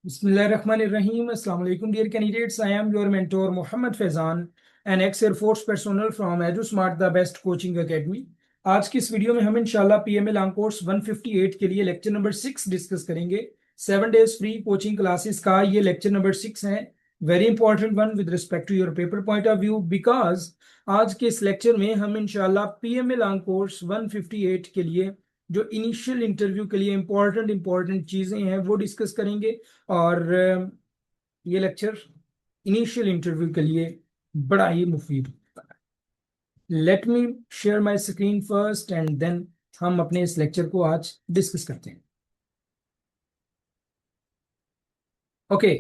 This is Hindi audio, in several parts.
Bismillahirrahmanirrahim. Assalamu alaikum, dear candidates. I am your mentor, Mohammed Faizan, an ex-Air Force personnel from EduSmart, the best coaching academy. आज की इस वीडियो में हम इंशाल्लाह पीएमए लॉन्ग कोर्स 158 के लिए लेक्चर नंबर 6 डिस्कस करेंगे। 7 days फ्री कोचिंग क्लासेस का ये लेक्चर नंबर 6 है। Very important one with respect to your paper point of view, because आज के इस लेक्चर में हम इंशाल्लाह पीएमए लॉन्ग कोर्स 158 के लिए जो इनिशियल इंटरव्यू के लिए इंपॉर्टेंट चीजें हैं वो डिस्कस करेंगे। और ये लेक्चर इनिशियल इंटरव्यू के लिए बड़ा ही मुफीद होता है। Let me share my screen first and then हम अपने इस लेक्चर को आज डिस्कस करते हैं। ओके,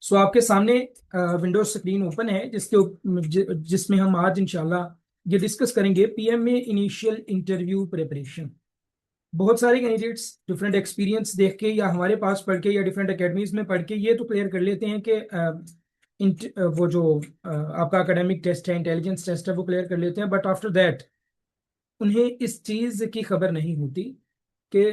सो आपके सामने विंडोज स्क्रीन ओपन है जिसमें हम आज इंशाल्लाह ये डिस्कस करेंगे पीएमए इनिशियल इंटरव्यू प्रिपरेशन। बहुत सारे कैंडिडेट्स डिफरेंट एक्सपीरियंस देख के या हमारे पास पढ़ के या डिफरेंट एकेडमीज में पढ़ के ये तो क्लियर कर लेते हैं कि वो जो आपका एकेडमिक टेस्ट है, इंटेलिजेंस टेस्ट है, वो क्लियर कर लेते हैं। बट आफ्टर दैट उन्हें इस चीज़ की खबर नहीं होती कि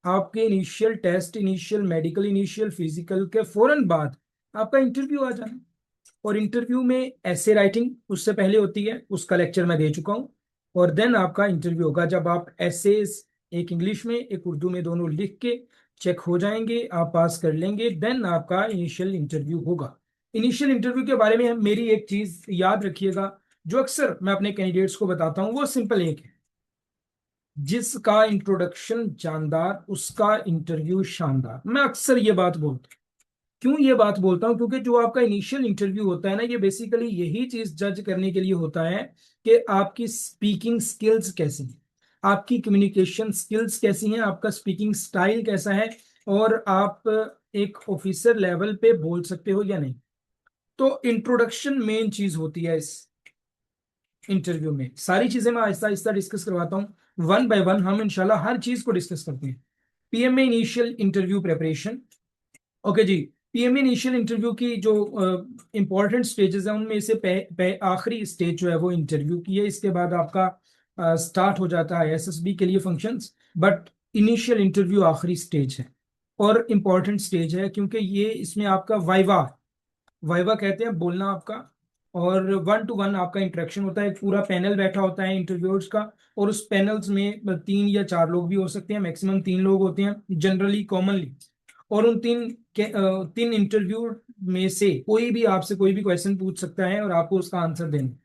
आपके initial test, initial medical, initial physical के फौरन बाद आपका इंटरव्यू आ जाना। और इंटरव्यू में ऐसे राइटिंग उससे पहले होती है, उसका लेक्चर मैं दे चुका हूँ। और देन आपका इंटरव्यू होगा जब आप एसेज एक इंग्लिश में एक उर्दू में दोनों लिख के चेक हो जाएंगे, आप पास कर लेंगे, देन आपका इनिशियल इंटरव्यू होगा। इनिशियल इंटरव्यू के बारे में हम मेरी एक चीज याद रखिएगा जो अक्सर मैं अपने कैंडिडेट्स को बताता हूँ, वो सिंपल एक है, जिसका इंट्रोडक्शन जानदार उसका इंटरव्यू शानदार। मैं अक्सर ये बात बोलता हूँ। क्यों ये बात बोलता हूँ? क्योंकि जो आपका इनिशियल इंटरव्यू होता है ना, ये बेसिकली यही चीज जज करने के लिए होता है कि आपकी स्पीकिंग स्किल्स कैसी हैं, आपकी कम्युनिकेशन स्किल्स कैसी हैं, आपका स्पीकिंग स्टाइल कैसा है, और आप एक ऑफिसर लेवल पे बोल सकते हो या नहीं। तो इंट्रोडक्शन मेन चीज होती है इस इंटरव्यू में। सारी चीजें मैं आहिस्ता आहिस्ता डिस्कस करवाता हूँ, वन बाय वन हम इंशाल्लाह हर चीज को डिस्कस करते हैं। PMA initial interview preparation. Okay जी, पीएमए इनिशियल इंटरव्यू की जो इंपॉर्टेंट स्टेजेस हैं उनमें से आखिरी स्टेज जो है वो इंटरव्यू की है। इसके बाद आपका स्टार्ट हो जाता है एसएसबी के लिए फंक्शंस। बट इनिशियल इंटरव्यू आखिरी स्टेज है और इम्पॉर्टेंट स्टेज है, क्योंकि ये इसमें आपका वाइवा वाइवा कहते हैं, बोलना आपका, और 1 to 1 आपका इंटरेक्शन होता है। एक पूरा पैनल बैठा होता है इंटरव्यूअर्स का, और उस पैनल्स में 3 या 4 लोग भी हो सकते हैं, मैक्सिमम 3 लोग होते हैं जनरली कॉमनली। और उन तीन इंटरव्यू में से कोई भी आपसे कोई भी क्वेश्चन पूछ सकता है और आपको उसका आंसर देना।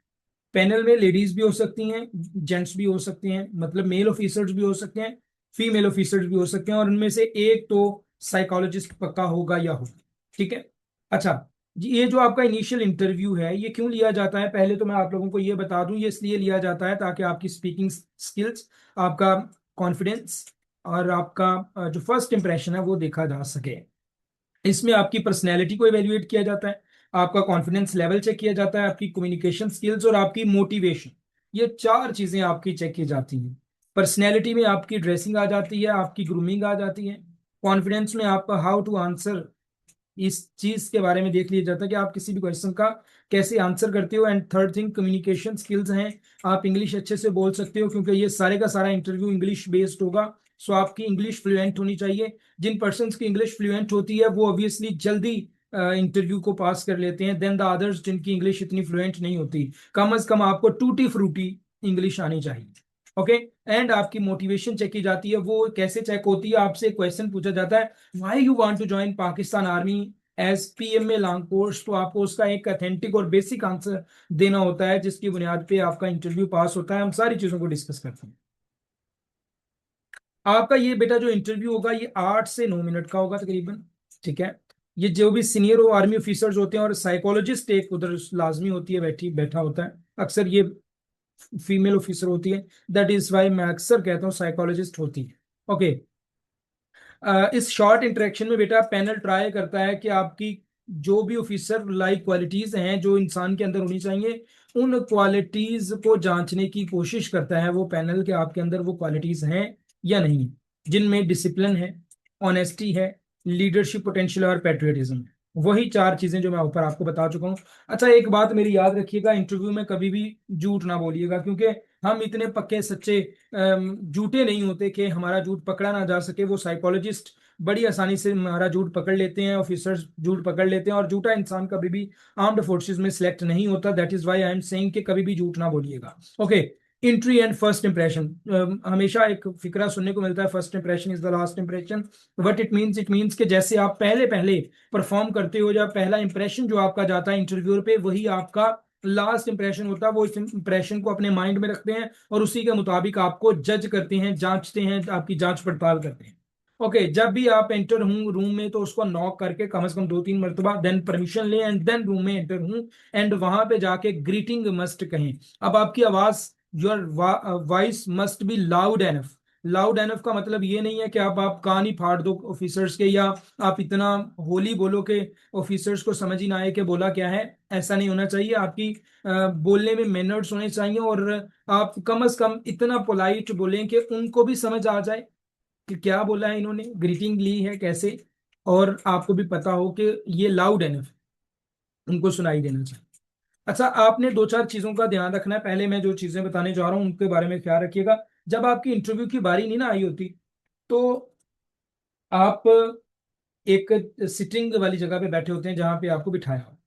पैनल में लेडीज भी हो सकती हैं, जेंट्स भी हो सकते हैं, मतलब मेल ऑफिसर्स भी हो सकते हैं, फीमेल ऑफिसर्स भी हो सकते हैं, और उनमें से एक तो साइकोलॉजिस्ट पक्का होगा या होगा। ठीक है। अच्छा जी, ये जो आपका इनिशियल इंटरव्यू है ये क्यों लिया जाता है, पहले तो मैं आप लोगों को ये बता दूं। ये इसलिए लिया जाता है ताकि आपकी स्पीकिंग स्किल्स, आपका कॉन्फिडेंस और आपका जो फर्स्ट इंप्रेशन है वो देखा जा सके। इसमें आपकी पर्सनैलिटी को इवेल्युएट किया जाता है, आपका कॉन्फिडेंस लेवल चेक किया जाता है, आपकी कम्युनिकेशन स्किल्स और आपकी मोटिवेशन, ये 4 चीजें आपकी चेक की जाती हैं। पर्सनैलिटी में आपकी ड्रेसिंग आ जाती है, आपकी ग्रूमिंग आ जाती है। कॉन्फिडेंस में आपका हाउ टू आंसर, इस चीज के बारे में देख लिया जाता है कि आप किसी भी क्वेश्चन का कैसे आंसर करते हो। And third thing communication skills हैं, आप इंग्लिश अच्छे से बोल सकते हो, क्योंकि ये सारे का सारा इंटरव्यू इंग्लिश बेस्ड होगा। सो आपकी इंग्लिश फ्लुएंट होनी चाहिए। जिन पर्सन की इंग्लिश फ्लुएंट होती है वो ऑब्वियसली जल्दी इंटरव्यू को पास कर लेते हैं, देन द अदर्स जिनकी इंग्लिश इतनी फ्लुएंट नहीं होती। कम अज कम आपको टूटी फ्रूटी इंग्लिश आनी चाहिए। ओके। एंड आपकी मोटिवेशन चेक की जाती है। वो कैसे चेक होती है? आपसे क्वेश्चन पूछा जाता है, why you want to join Pakistan army as PMA long course. तो आपको उसका एक अथेंटिक और बेसिक आंसर देना होता है, जिसकी बुनियाद पे आपका इंटरव्यू पास होता है। हम सारी चीजों को डिस्कस करते हैं। आपका ये बेटा जो इंटरव्यू होगा ये 8 से 9 मिनट का होगा तकरीबन। ठीक है। ये जो भी सीनियर आर्मी ऑफिसर्स होते हैं, और साइकोलॉजिस्ट एक उधर लाजमी होती है, बैठा होता है। अक्सर ये फीमेल ऑफिसर होती है, दैट इज वाई मैं अक्सर कहता हूँ साइकोलॉजिस्ट होती है। ओके। इस शॉर्ट इंटरेक्शन में बेटा पैनल ट्राई करता है कि आपकी जो भी ऑफिसर लाइक क्वालिटीज हैं जो इंसान के अंदर होनी चाहिए, उन क्वालिटीज को जांचने की कोशिश करता है वो पैनल के आपके अंदर वो क्वालिटीज हैं या नहीं, जिनमें डिसिप्लिन है, ऑनेस्टी है, लीडरशिप पोटेंशियल और पेट्रियटिज्म है। वही 4 चीजें जो मैं ऊपर आपको बता चुका हूँ। अच्छा, एक बात मेरी याद रखिएगा, इंटरव्यू में कभी भी झूठ ना बोलिएगा, क्योंकि हम इतने पक्के सच्चे झूठे नहीं होते कि हमारा झूठ पकड़ा ना जा सके। वो साइकोलॉजिस्ट बड़ी आसानी से हमारा झूठ पकड़ लेते हैं, ऑफिसर्स झूठ पकड़ लेते हैं, और झूठा इंसान कभी भी आर्म्ड फोर्सेस में सिलेक्ट नहीं होता। That is why I am saying कि कभी भी झूठ ना बोलिएगा। Okay, entry and first impression. हमेशा एक फिक्रा सुनने को मिलता है, first impression is the last impression. What it means कि जैसे आप पहले पहले परफॉर्म करते हो, या पहला इंप्रेशन जो आपका जाता है इंटरव्यू पे, वही आपका लास्ट इंप्रेशन होता है। वो इस इंप्रेशन को अपने माइंड में रखते हैं और उसी के मुताबिक आपको जज करते हैं, जांचते हैं, आपकी जांच पड़ताल करते हैं। ओके, जब भी आप एंटर हूं रूम में तो उसको नॉक करके कम से कम 2-3 मरतबा, देन परमिशन लें, एंड देन रूम में एंटर हूं, एंड वहां पे जाके ग्रीटिंग मस्ट कहें। अब आपकी आवाज, your voice must be loud enough. Loud enough का मतलब ये नहीं है कि आप कान ही फाड़ दो ऑफिसर्स के, या आप इतना होली बोलो कि ऑफिसर्स को समझ ही ना आए कि बोला क्या है। ऐसा नहीं होना चाहिए। आपकी बोलने में मैनर्स होने चाहिए, और आप कम से कम इतना पोलाइट बोलें कि उनको भी समझ आ जाए कि क्या बोला है इन्होंने, ग्रीटिंग ली है कैसे, और आपको भी पता हो कि ये लाउड एनफ उनको सुनाई देना चाहिए। अच्छा, आपने 2-4 चीजों का ध्यान रखना है। पहले मैं जो चीजें बताने जा रहा हूँ उनके बारे में ख्याल रखिएगा। जब आपकी इंटरव्यू की बारी नहीं ना आई होती, तो आप एक सिटिंग वाली जगह पे बैठे होते हैं जहां पे आपको बिठाया हो।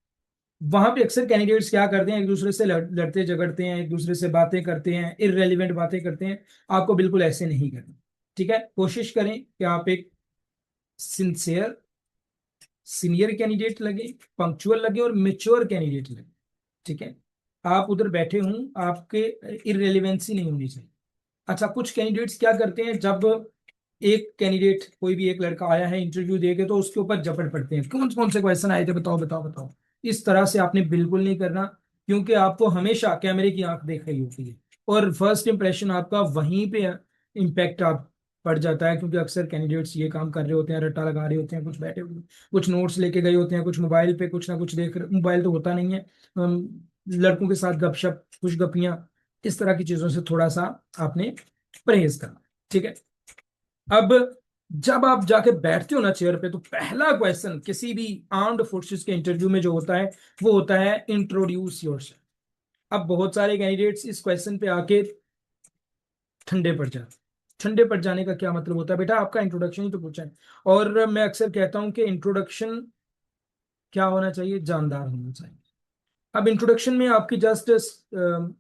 वहां पे अक्सर कैंडिडेट्स क्या करते हैं, एक दूसरे से लड़ते झगड़ते हैं, एक दूसरे से बातें करते हैं, इररेलेवेंट बातें करते हैं। आपको बिल्कुल ऐसे नहीं करना। ठीक है, कोशिश करें कि आप एक सिंसियर सीनियर कैंडिडेट लगे, पंक्चुअल लगे, और मेच्योर कैंडिडेट लगे। ठीक है, आप उधर बैठे हूं, आपके इररेलेवेंसी नहीं होनी चाहिए। अच्छा, कुछ कैंडिडेट्स क्या करते हैं, जब एक कैंडिडेट कोई भी एक लड़का आया है इंटरव्यू दे के, तो उसके ऊपर झपट पड़ते हैं, कौन कौन से क्वेश्चन आए थे, बताओ बताओ बताओ। इस तरह से आपने बिल्कुल नहीं करना, क्योंकि आपको हमेशा कैमरे की आंख देख रही होती है, और फर्स्ट इंप्रेशन आपका वहीं पे इम्पैक्ट आप पड़ जाता है। क्योंकि अक्सर कैंडिडेट्स ये काम कर रहे होते हैं, रट्टा लगा रहे होते हैं, कुछ बैठे हुए, कुछ नोट्स लेके गए होते हैं, कुछ मोबाइल पे कुछ ना कुछ देख रहे। मोबाइल तो होता नहीं है, लड़कों के साथ गपशप, खुशगपियां, इस तरह की चीजों से थोड़ा सा आपने परहेज करना। ठीक है, अब जब आप जाके बैठते हो ना चेयर पे, तो पहला क्वेश्चन किसी भी आर्म्ड फोर्सेस के इंटरव्यू में जो होता है, वो होता है इंट्रोड्यूस योरसेल्फ। अब बहुत सारे कैंडिडेट्स इस क्वेश्चन पे आके ठंडे पड़ जाते। ठंडे पड़ जाने का क्या मतलब होता है, बेटा आपका इंट्रोडक्शन ही तो पूछा है। और मैं अक्सर कहता हूं कि इंट्रोडक्शन क्या होना चाहिए, जानदार होना चाहिए। अब इंट्रोडक्शन में आपकी जस्ट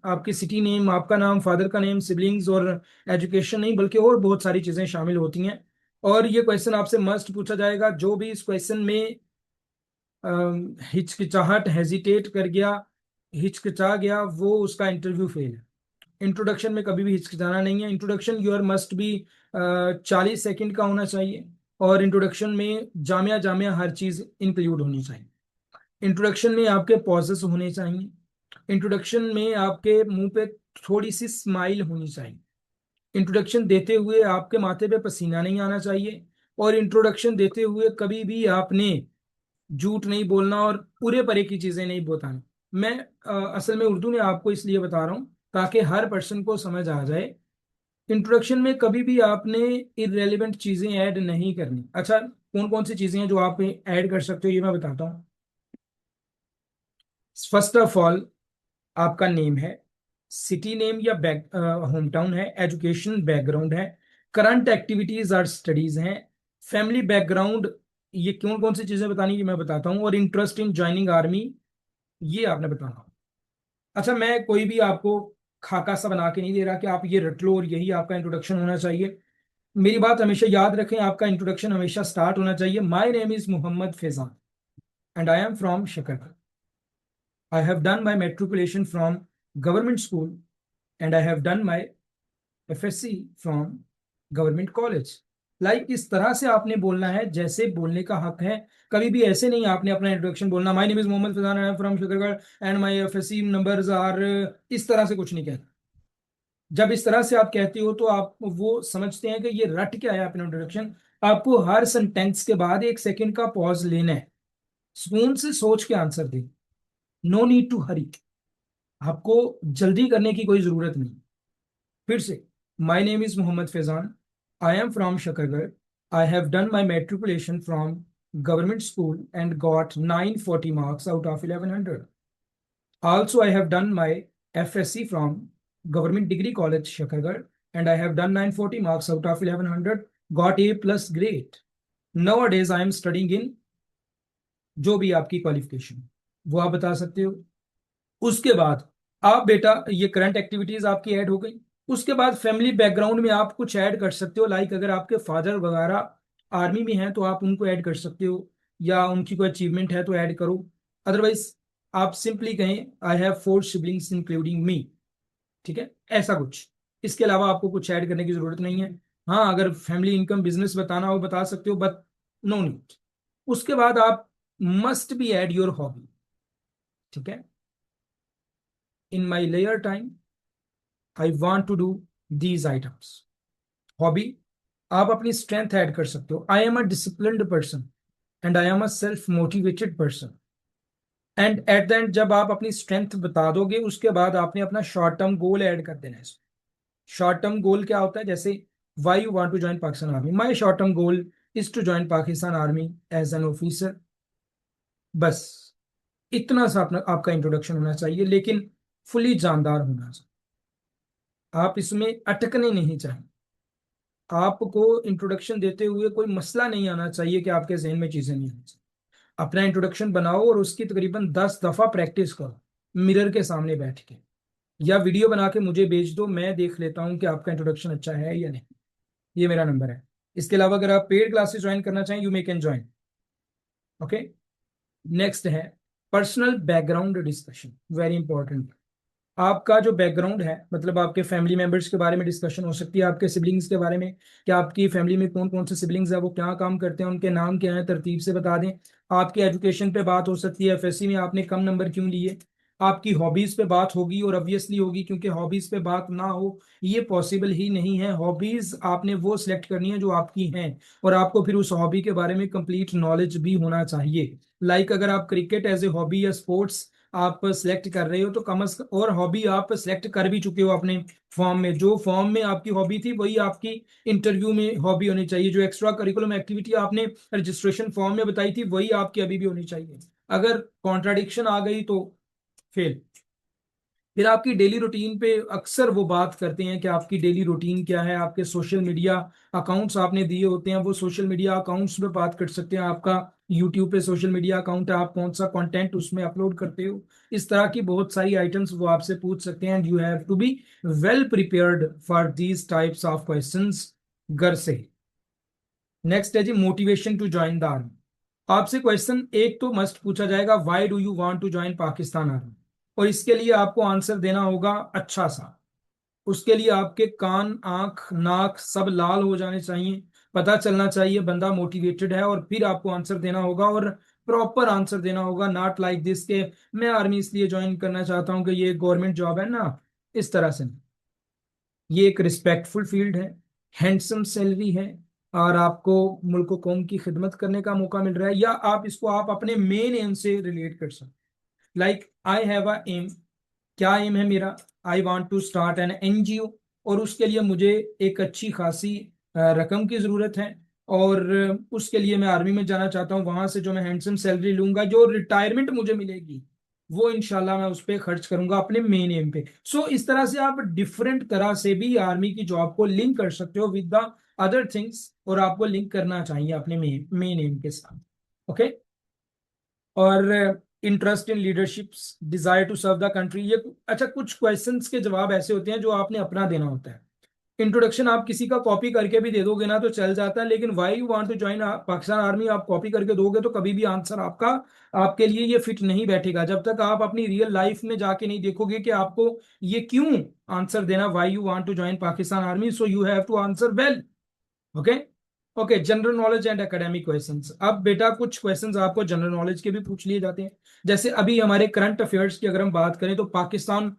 आपकी सिटी नेम, आपका नाम, फादर का नेम, सिबलिंग्स और एजुकेशन नहीं, बल्कि और बहुत सारी चीजें शामिल होती हैं। और ये क्वेश्चन आपसे मस्ट पूछा जाएगा। जो भी इस क्वेश्चन में हिचकिचाहट, हेजिटेट कर गया, हिचकिचा गया, वो उसका इंटरव्यू फेल है। इंट्रोडक्शन में कभी भी हिचकिचाना नहीं है। Introduction your must be 40 second का होना चाहिए, और इंट्रोडक्शन में जामिया जामिया हर चीज इंक्लूड होनी चाहिए। इंट्रोडक्शन में आपके पॉजेस होने चाहिए। इंट्रोडक्शन में आपके मुंह पे थोड़ी सी स्माइल होनी चाहिए। इंट्रोडक्शन देते हुए आपके माथे पे पसीना नहीं आना चाहिए। और इंट्रोडक्शन देते हुए कभी भी आपने झूठ नहीं बोलना, और पूरे परे की चीजें नहीं बतानी। मैं असल में उर्दू में आपको इसलिए बता रहा हूँ ताकि हर पर्सन को समझ आ जाए। इंट्रोडक्शन में कभी भी आपने इररेलेवेंट चीजें ऐड नहीं करनी। अच्छा, कौन कौन सी चीजें हैं जो आप ऐड कर सकते हो, ये मैं बताता हूँ। फर्स्ट ऑफ ऑल, आपका नेम है, सिटी नेम या बैक होम टाउन है, एजुकेशन बैकग्राउंड है, करंट एक्टिविटीज और स्टडीज हैं, फैमिली बैकग्राउंड, ये कौन कौन सी चीजें बतानी ये मैं बताता हूँ, और इंटरेस्ट इन ज्वाइनिंग आर्मी, ये आपने बताना। अच्छा, मैं कोई भी आपको खाका सा बना के नहीं दे रहा कि आप ये रट लो और यही आपका इंट्रोडक्शन होना चाहिए। मेरी बात हमेशा याद रखें, आपका इंट्रोडक्शन हमेशा स्टार्ट होना चाहिए, my name is Mohammad Faizan and I am from Shakargarh. I have done my matriculation from government school, and I have done my FSC from government college. Like इस तरह से आपने बोलना है जैसे बोलने का हक है। कभी भी ऐसे नहीं आपने अपना इंट्रोडक्शन बोलना, my name is Mohammad Faizan, I am from Shakargarh and my FSc numbers are, इस तरह से कुछ नहीं कहना। जब इस तरह से आप कहते हो तो आप वो समझते हैं कि ये रट क्या है अपना इंट्रोडक्शन। आपको हर सेंटेंस के बाद 1 सेकंड का पॉज लेना है, सुकून से सोच के आंसर दें। नो नीड टू हरी, आपको जल्दी करने की कोई जरूरत नहीं। फिर से, my name is Mohammad Faizan, I am from Shakargarh, I have done my matriculation from government school and got 940 marks out of 1100. Also, I have done my FSC from Government Degree College, Shakargarh, and I have done 940 marks out of 1100, got A plus grade. Nowadays I am studying in, जो भी आपकी क्वालिफिकेशन वो आप बता सकते हो। उसके बाद आप बेटा ये करंट एक्टिविटीज आपकी ऐड हो गई। उसके बाद फैमिली बैकग्राउंड में आप कुछ ऐड कर सकते हो, लाइक अगर आपके फादर वगैरह आर्मी में हैं तो आप उनको ऐड कर सकते हो, या उनकी कोई अचीवमेंट है तो ऐड करो। अदरवाइज आप सिंपली कहें I have 4 siblings including me, ठीक है, ऐसा कुछ। इसके अलावा आपको कुछ ऐड करने की जरूरत नहीं है। हाँ, अगर फैमिली इनकम बिजनेस बताना हो बता सकते हो, बट नो नीड। उसके बाद आप must be add your hobby, ठीक है। इन माई लेयर time I want to do these items. Hobby आप अपनी स्ट्रेंथ ऐड कर सकते हो। I am a disciplined person and I am a self motivated person. And at the end जब आप अपनी स्ट्रेंथ बता दोगे उसके बाद आपने अपना शॉर्ट टर्म गोल ऐड कर देना है। शॉर्ट टर्म गोल क्या होता है, जैसे why you want to join Pakistan army, my short term goal is to join Pakistan army as an officer. बस इतना सा अपना आपका इंट्रोडक्शन होना चाहिए, लेकिन फुली जानदार होना चाहिए। आप इसमें अटकने नहीं चाहिए। आपको इंट्रोडक्शन देते हुए कोई मसला नहीं आना चाहिए कि आपके जहन में चीजें नहीं आनी चाहिए। अपना इंट्रोडक्शन बनाओ और उसकी तकरीबन 10 दफा प्रैक्टिस करो मिरर के सामने बैठ के, या वीडियो बना के मुझे भेज दो, मैं देख लेता हूँ कि आपका इंट्रोडक्शन अच्छा है या नहीं। ये मेरा नंबर है। इसके अलावा अगर आप पेड क्लासेस ज्वाइन करना चाहें you may can join. Okay, next है personal background discussion, very important. आपका जो बैकग्राउंड है, मतलब आपके फैमिली मेंबर्स के बारे में डिस्कशन हो सकती है, आपके सिबलिंग्स के बारे में, कि आपकी फैमिली में कौन कौन से सिबलिंग्स है, वो क्या काम करते हैं, उनके नाम क्या है, तरतीब से बता दें। आपके एजुकेशन पे बात हो सकती है, एफएससी में आपने कम नंबर क्यों लिए। आपकी हॉबीज पे बात होगी, और ऑब्वियसली होगी क्योंकि हॉबीज पे बात ना हो ये पॉसिबल ही नहीं है। हॉबीज आपने वो सिलेक्ट करनी है जो आपकी हैं, और आपको फिर उस हॉबी के बारे में कंप्लीट नॉलेज भी होना चाहिए। लाइक अगर आप क्रिकेट एज ए हॉबी या स्पोर्ट्स आप सेलेक्ट कर रहे हो तो कम अज और हॉबी आप सेलेक्ट कर भी चुके हो अपने फॉर्म में, जो फॉर्म में आपकी हॉबी थी वही आपकी इंटरव्यू में हॉबी होनी चाहिए। जो एक्स्ट्रा करिकुलम एक्टिविटी आपने रजिस्ट्रेशन फॉर्म में बताई थी वही आपकी अभी भी होनी चाहिए। अगर कॉन्ट्राडिक्शन आ गई तो फेल। फिर आपकी डेली रूटीन पे अक्सर वो बात करते हैं कि आपकी डेली रूटीन क्या है। आपके सोशल मीडिया अकाउंट्स आपने दिए होते हैं, वो सोशल मीडिया अकाउंट्स पे बात कर सकते हैं। आपका यूट्यूब पे सोशल मीडिया अकाउंट है, आप कौन सा कंटेंट उसमें अपलोड करते हो। इस तरह की बहुत सारी आइटम्स वो आपसे पूछ सकते हैं, and you have to be well prepared for these types of questions घर से। नेक्स्ट है जी motivation to join the army. आपसे क्वेश्चन एक तो मस्ट पूछा जाएगा, why do you want to join Pakistan army, और इसके लिए आपको आंसर देना होगा अच्छा सा। उसके लिए आपके कान आंख नाक सब लाल हो जाने चाहिए, पता चलना चाहिए बंदा मोटिवेटेड है, और फिर आपको आंसर देना होगा, और प्रॉपर आंसर देना होगा। नॉट लाइक दिस के मैं आर्मी इसलिए ज्वाइन करना चाहता हूँ कि ये गवर्नमेंट जॉब है ना, इस तरह से नहीं। ये एक रिस्पेक्टफुल फील्ड है, हैंडसम सैलरी है, और आपको मुल्क कौम की खिदमत करने का मौका मिल रहा है, या आप इसको आप अपने मेन एम से रिलेट कर सकते। Like I have a aim, क्या एम है मेरा, I want to start an NGO, और उसके लिए मुझे एक अच्छी खासी रकम की जरूरत है, और उसके लिए मैं आर्मी में जाना चाहता हूँ। वहां से जो मैं हैंडसम सैलरी लूंगा, जो रिटायरमेंट मुझे मिलेगी, वो इंशाल्लाह मैं उस पर खर्च करूंगा अपने मेन एम पे। सो इस तरह से आप डिफरेंट तरह से भी आर्मी की जॉब को लिंक कर सकते हो विद द अदर थिंग्स, और आपको लिंक करना चाहिए अपने मेन एम के साथ। ओके, और interest in leadership, desire to serve the country, ये अच्छा कुछ क्वेश्चंस के जवाब ऐसे होते हैं जो आपने अपना देना होता है। इंट्रोडक्शन आप किसी का कॉपी करके भी दे दोगे ना तो चल जाता है, लेकिन why you want to join Pakistan army आप कॉपी करके दोगे तो कभी भी आंसर आपका आपके लिए ये फिट नहीं बैठेगा, जब तक आप अपनी रियल लाइफ में जाके नहीं देखोगे कि आपको ये क्यों आंसर देना, why you want to join Pakistan army, so you have to answer well. Okay, okay, general knowledge and academic questions. अब बेटा कुछ क्वेश्चंस आपको जनरल नॉलेज के भी पूछ लिए जाते हैं। जैसे अभी हमारे करंट अफेयर्स की अगर हम बात करें तो पाकिस्तान,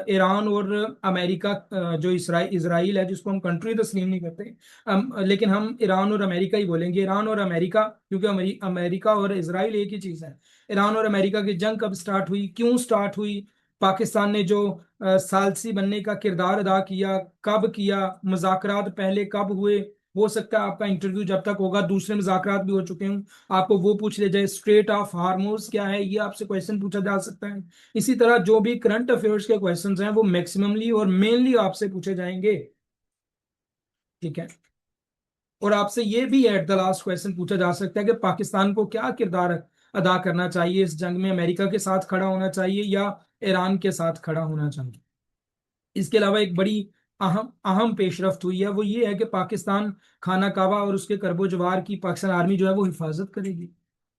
ईरान और अमेरिका, जो इसराइल है जिसको हम कंट्री तस्लीम नहीं करते, लेकिन हम ईरान और अमेरिका ही बोलेंगे। ईरान और अमेरिका, क्योंकि अमेरिका और इसराइल एक ही चीज है। ईरान और अमेरिका की जंग कब स्टार्ट हुई, क्यों स्टार्ट हुई, पाकिस्तान ने जो सालसी बनने का किरदार अदा किया, कब किया, मुज़ाकरात पहले कब हुए, हो सकता है आपका इंटरव्यू जब तक होगा दूसरे मुज़ाकरात भी हो चुके हों, आपको वो पूछ ले जाए स्ट्रेट ऑफ हार्मोज क्या है, ये आपसे क्वेश्चन पूछा जा सकता है। इसी तरह जो भी करंट अफेयर्स के क्वेश्चंस हैं वो मैक्सिममली और मेनली आपसे पूछे जाएंगे, ठीक है। और आपसे ये भी एट द लास्ट क्वेश्चन पूछा जा सकता है कि पाकिस्तान को क्या किरदार अदा करना चाहिए इस जंग में, अमेरिका के साथ खड़ा होना चाहिए या ईरान के साथ खड़ा होना चाहिए। इसके अलावा एक बड़ी अहम अहम पेशरफ्त हुई है, वो ये है कि पाकिस्तान खाना काबा और उसके करबो जवार की पाकिस्तान आर्मी जो है वो हिफाजत करेगी,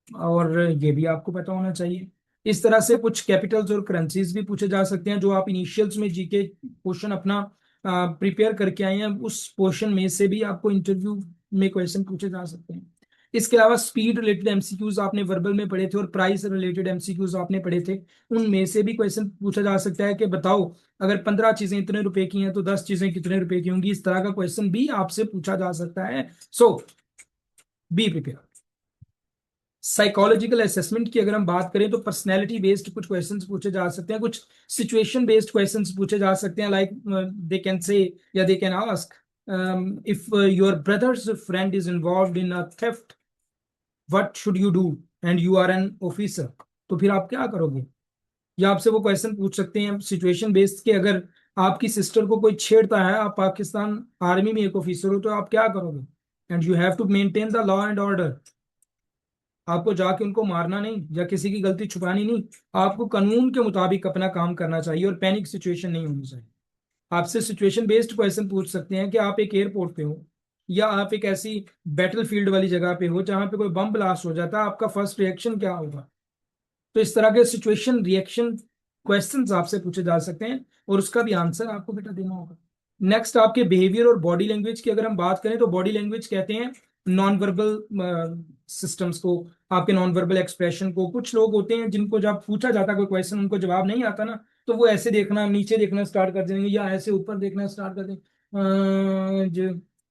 और ये भी आपको पता होना चाहिए। इस तरह से कुछ कैपिटल्स और करेंसीज भी पूछे जा सकते हैं जो आप इनिशियल्स में जीके क्वेश्चन अपना प्रिपेयर करके आए हैं, उस पोर्शन में से भी आपको इंटरव्यू में क्वेश्चन पूछे जा सकते हैं। इसके अलावा स्पीड रिलेटेड एमसीक्यूज आपने वर्बल में पढ़े थे और प्राइस रिलेटेड एमसीक्यूज आपने पढ़े थे, उनमें से भी क्वेश्चन पूछा जा सकता है कि बताओ अगर 15 चीजें इतने रुपए की हैं तो 10 चीजें कितने रुपए की होंगी। इस तरह का क्वेश्चन भी आपसे पूछा जा सकता है। सो बी प्रिपेयर। साइकोलॉजिकल असेसमेंट की अगर हम बात करें तो पर्सनैलिटी बेस्ड कुछ क्वेश्चंस पूछे जा सकते हैं, कुछ सिचुएशन बेस्ड क्वेश्चंस पूछे जा सकते हैं, लाइक दे कैन से या they can ask if your brother's friend is involved in a theft what should you do and you are an officer, तो फिर आप क्या करोगे। या आपसे वो क्वेश्चन पूछ सकते हैं सिचुएशन बेस्ड के, अगर आपकी सिस्टर को कोई छेड़ता है, आप पाकिस्तान आर्मी में एक ऑफिसर हो, तो आप क्या करोगे। And you have to maintain the law and order. आपको जाके उनको मारना नहीं या किसी की गलती छुपानी नहीं, आपको कानून के मुताबिक अपना काम करना चाहिए और पैनिक सिचुएशन नहीं होनी चाहिए। आपसे सिचुएशन बेस्ड क्वेश्चन पूछ सकते हैं कि आप एक एयरपोर्ट पे हो या आप एक ऐसी बैटल फील्ड वाली जगह पे हो जहां पे कोई बम ब्लास्ट हो जाता है, आपका फर्स्ट रिएक्शन क्या होगा। तो इस तरह के सिचुएशन रिएक्शन क्वेश्चंस आपसे पूछे जा सकते हैं और उसका भी आंसर आपको बेटा देना होगा। नेक्स्ट आपके बिहेवियर और बॉडी लैंग्वेज की अगर हम बात करें तो बॉडी लैंग्वेज कहते हैं नॉन वर्बल सिस्टम्स को, आपके नॉन वर्बल एक्सप्रेशन को। कुछ लोग होते हैं जिनको जब पूछा जाता है कोई क्वेश्चन उनको जवाब नहीं आता ना, तो वो ऐसे देखना नीचे देखना स्टार्ट कर देंगे या ऐसे ऊपर देखना स्टार्ट कर देंगे,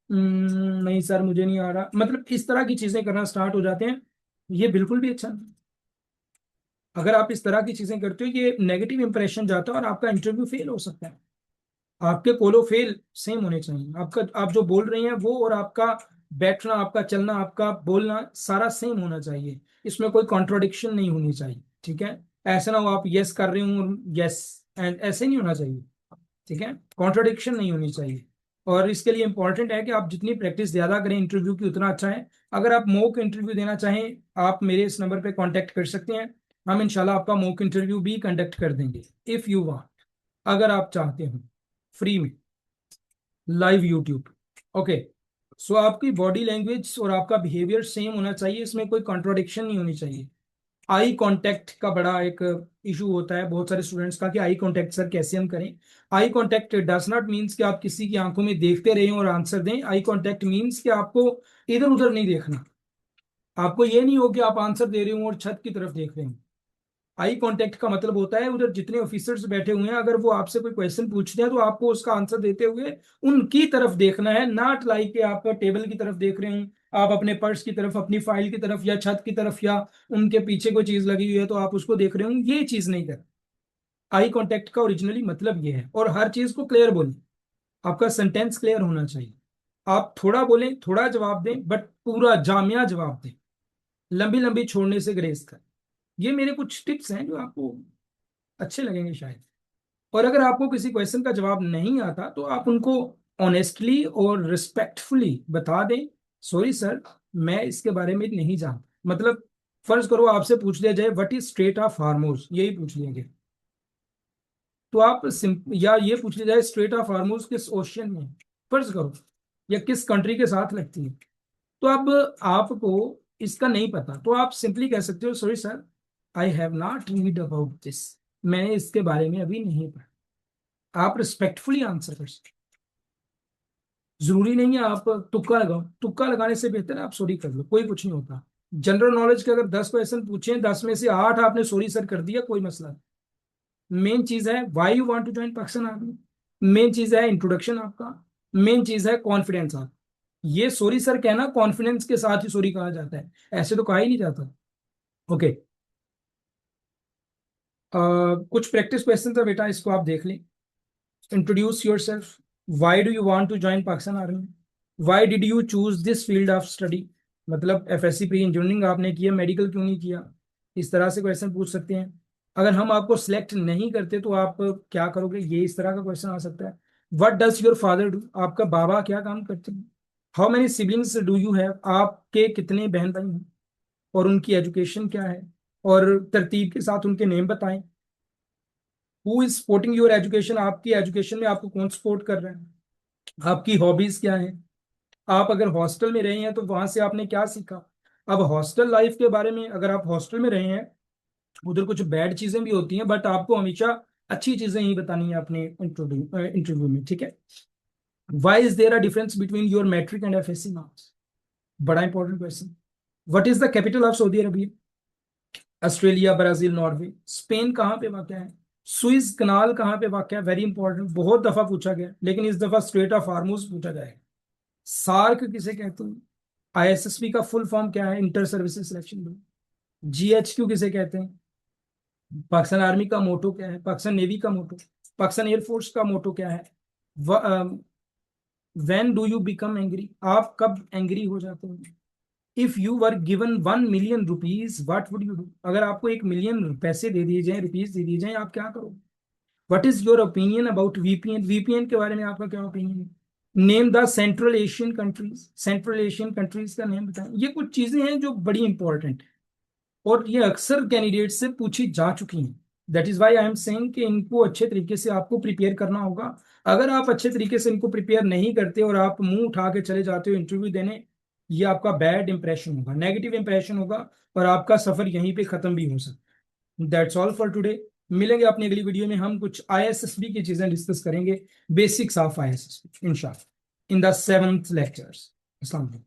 नहीं सर मुझे नहीं आ रहा, मतलब इस तरह की चीजें करना स्टार्ट हो जाते हैं। ये बिल्कुल भी अच्छा नहीं। अगर आप इस तरह की चीजें करते हो ये नेगेटिव इंप्रेशन जाता है और आपका इंटरव्यू फेल हो सकता है। आपके कोलो फेल सेम होने चाहिए, आपका आप जो बोल रहे हैं वो और आपका बैठना आपका चलना आपका बोलना सारा सेम होना चाहिए, इसमें कोई कॉन्ट्रोडिक्शन नहीं होनी चाहिए, ठीक है। ऐसा ना हो आप यस कर रहे हो और यस एंड ऐसे नहीं होना चाहिए, ठीक है। कॉन्ट्रोडिक्शन नहीं होनी चाहिए। और इसके लिए इंपॉर्टेंट है कि आप जितनी प्रैक्टिस ज्यादा करें इंटरव्यू की उतना अच्छा है। अगर आप मॉक इंटरव्यू देना चाहें आप मेरे इस नंबर पे कांटेक्ट कर सकते हैं, हम इंशाल्लाह आपका मॉक इंटरव्यू भी कंडक्ट कर देंगे इफ यू वांट, अगर आप चाहते हो, फ्री में, लाइव यूट्यूब। ओके। सो आपकी बॉडी लैंग्वेज और आपका बिहेवियर सेम होना चाहिए, इसमें कोई कॉन्ट्रोडिक्शन नहीं होनी चाहिए। आई कांटेक्ट का बड़ा एक इशू होता है बहुत सारे स्टूडेंट्स का कि आई कांटेक्ट सर कैसे हम करें। Eye contact does not means कि आप किसी की आंखों में देखते रहें और आंसर दें। आई कांटेक्ट मीन्स कि आपको इधर उधर नहीं देखना, आपको ये नहीं हो कि आप आंसर दे रहे हो और छत की तरफ देख रहे हो। आई कांटेक्ट का मतलब होता है उधर जितने ऑफिसर्स बैठे हुए हैं अगर वो आपसे कोई क्वेश्चन पूछते हैं तो आपको उसका आंसर देते हुए उनकी तरफ देखना है, नॉट लाइक कि आप टेबल की तरफ देख रहे हो, आप अपने पर्स की तरफ अपनी फाइल की तरफ या छत की तरफ या उनके पीछे कोई चीज लगी हुई है तो आप उसको देख रहे हो, ये चीज नहीं कर। आई कांटेक्ट का ओरिजिनली मतलब ये है। और हर चीज को क्लियर बोलें, आपका सेंटेंस क्लियर होना चाहिए। आप थोड़ा बोलें थोड़ा जवाब दें बट पूरा जामिया जवाब दें, लंबी लंबी छोड़ने से ग्रेस कर। ये मेरे कुछ टिप्स हैं जो आपको अच्छे लगेंगे शायद। और अगर आपको किसी क्वेश्चन का जवाब नहीं आता तो आप उनको ऑनेस्टली और रिस्पेक्टफुली बता दें, सॉरी सर मैं इसके बारे में नहीं जानता। मतलब फर्ज करो आपसे पूछ लिया जाए व्हाट इज स्ट्रेट ऑफ हार्मोज, यही पूछ लिया गया, तो आप या ये पूछ लिया जाए स्ट्रेट ऑफ हार्मोज किस ओशियन में है, फर्ज करो, या किस कंट्री के साथ लगती है, तो अब आपको इसका नहीं पता तो आप सिंपली कह सकते हो sorry sir I have not read about this, मैंने इसके बारे में अभी नहीं पढ़ा। आप रिस्पेक्टफुली आंसर कर सकते। जरूरी नहीं है आप तुक्का लगाओ, तुक्का लगाने से बेहतर है आप सॉरी कर लो, कोई कुछ नहीं होता। जनरल नॉलेज के अगर 10 क्वेश्चन पूछे 10 में से 8 आपने सॉरी सर कर दिया कोई मसला नहीं। मेन चीज है why you want to join Pakistan army, main चीज है इंट्रोडक्शन आपका, मेन चीज है कॉन्फिडेंस आप। ये सॉरी सर कहना कॉन्फिडेंस के साथ ही सॉरी कहा जाता है, ऐसे तो कहा ही नहीं जाता। ओके। कुछ प्रैक्टिस क्वेश्चन था बेटा, इसको आप देख लें। Introduce yourself, why do you want to join Pakistan army, why did you choose this field of study, मतलब एफएससी प्री इंजीनियरिंग आपने किया, मेडिकल क्यों नहीं किया, इस तरह से क्वेश्चन पूछ सकते हैं। अगर हम आपको सिलेक्ट नहीं करते तो आप क्या करोगे, ये इस तरह का क्वेश्चन आ सकता है। What does your father do, आपका बाबा क्या काम करते हैं। How many siblings do you have, आपके कितने बहन भाई हैं और उनकी एजुकेशन क्या है, और तरतीब के साथ उनके नेम बताएं। Who is supporting your education, आपकी एजुकेशन में आपको कौन सपोर्ट कर रहा है। आपकी हॉबीज क्या है। आप अगर हॉस्टल में रहे हैं तो वहां से आपने क्या सीखा। अब हॉस्टल लाइफ के बारे में, अगर आप हॉस्टल में रहे हैं, उधर कुछ बैड चीजें भी होती हैं, बट आपको हमेशा अच्छी चीजें ही बतानी है अपने इंटरव्यू में, ठीक है। Why is there a difference between your matric and FSc marks, बड़ा important question. What is the capital of Saudi Arabia, Australia, Brazil, Norway. Spain कहाँ पे वाक़ है, सुइज कनाल कहाँ पे वाक़ है, वेरी इंपॉर्टेंट, बहुत दफा पूछा गया, लेकिन इस दफा स्ट्रेट ऑफ हार्मोज पूछा जाएगा। सार्क किसे कहते हैं, आईएसएसबी का फुल फॉर्म क्या है, inter services selection board. GHQ किसे कहते हैं, पाकिस्तान आर्मी का मोटो क्या है, पाकिस्तान नेवी का मोटो, पाकिस्तान एयरफोर्स का मोटो क्या है। When do you become angry, आप कब एंग्री हो जाते हो। If you were given 1 million rupees what would you do, अगर आपको 1 मिलियन पैसे दे दिए जाए, रुपीज दे दिए जाए, आप क्या करोगे। What is your opinion about VPN, VPN के बारे में आपका क्या ओपिनियन है। Name the central Asian countries, central Asian countries का नेम बताएं। ये कुछ चीजें हैं जो बड़ी इंपॉर्टेंट, और ये अक्सर कैंडिडेट से पूछी जा चुकी हैं। That is why I am saying कि इनको अच्छे तरीके से आपको प्रिपेयर करना होगा। अगर आप अच्छे तरीके से इनको प्रिपेयर नहीं करते और आप मुंह उठा के चले जाते हो इंटरव्यू देने, ये आपका बैड इंप्रेशन होगा, नेगेटिव इंप्रेशन होगा, और आपका सफर यहीं पे खत्म भी हो सकता है। That's all for today. मिलेंगे अपनी अगली वीडियो में, हम कुछ आईएसएसबी की चीजें डिस्कस करेंगे, बेसिक्स ऑफ आईएसएसबी इंशाल्लाह, इन द 7th लेक्चर्स। अस्सलाम वालेकुम।